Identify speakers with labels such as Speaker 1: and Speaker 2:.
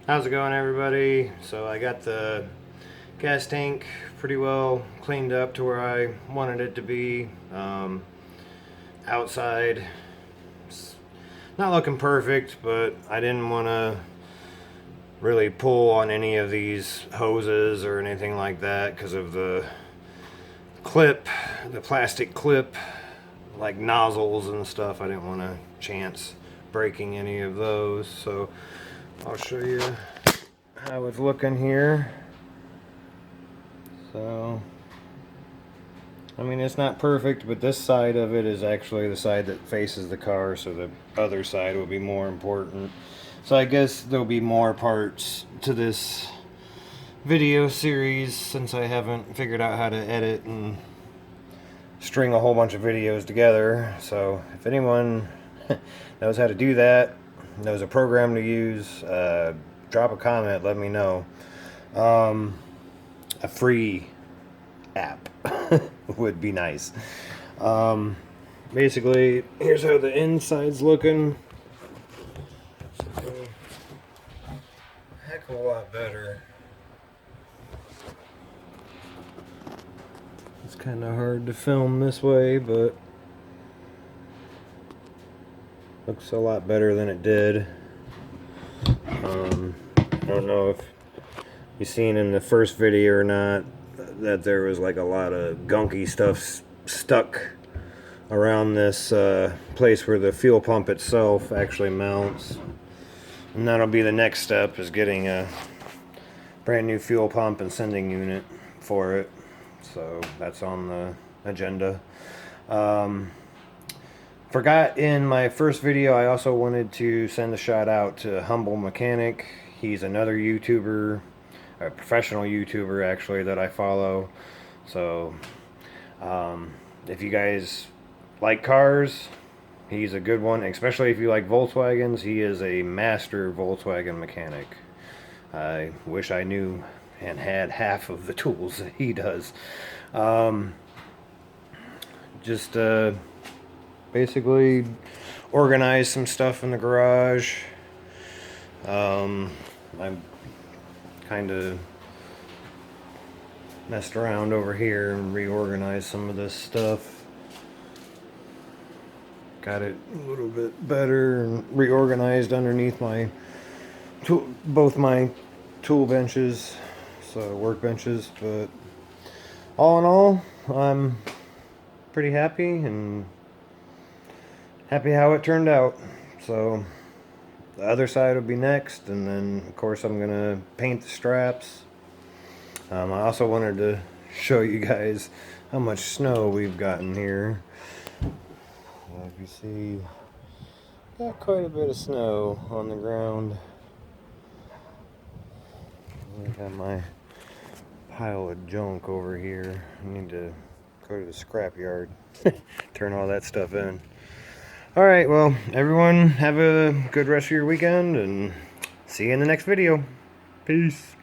Speaker 1: How's it going, everybody? So I got the gas tank pretty well cleaned up to where I wanted it to be. Outside, it's not looking perfect, but I didn't want to really pull on any of these hoses or anything like that because of the plastic clip, like nozzles and stuff. I didn't want to chance breaking any of those, so I'll show you how it's looking here. So, I mean, it's not perfect, but this side of it is actually the side that faces the car, so the other side will be more important. So I guess there'll be more parts to this video series since I haven't figured out how to edit and string a whole bunch of videos together. So if anyone knows how to do that, knows a program to use, drop a comment, let me know. A free app would be nice. Basically, here's how the inside's looking. So, heck of a lot better. It's kind of hard to film this way, but looks a lot better than it did. I don't know if you seen in the first video or not that there was like a lot of gunky stuff stuck around this place where the fuel pump itself actually mounts, and that'll be the next step, is getting a brand new fuel pump and sending unit for it. So that's on the agenda. Forgot in my first video, I also wanted to send a shout out to Humble Mechanic. He's another YouTuber, a professional YouTuber actually, that I follow. So if you guys like cars, he's a good one, especially if you like Volkswagens. He is a master Volkswagen mechanic. I wish I knew and had half of the tools that he does. Just basically organize some stuff in the garage. I'm kind of messed around over here and reorganized some of this stuff. Got it a little bit better and reorganized underneath my both my tool benches, so workbenches. But all in all, I'm pretty happy and happy how it turned out. So the other side will be next, and then of course I'm gonna paint the straps. I also wanted to show you guys how much snow we've gotten here. If you see, got quite a bit of snow on the ground. I got my pile of junk over here. I need to go to the scrap yard, turn all that stuff in. Alright, well, everyone have a good rest of your weekend, and see you in the next video. Peace.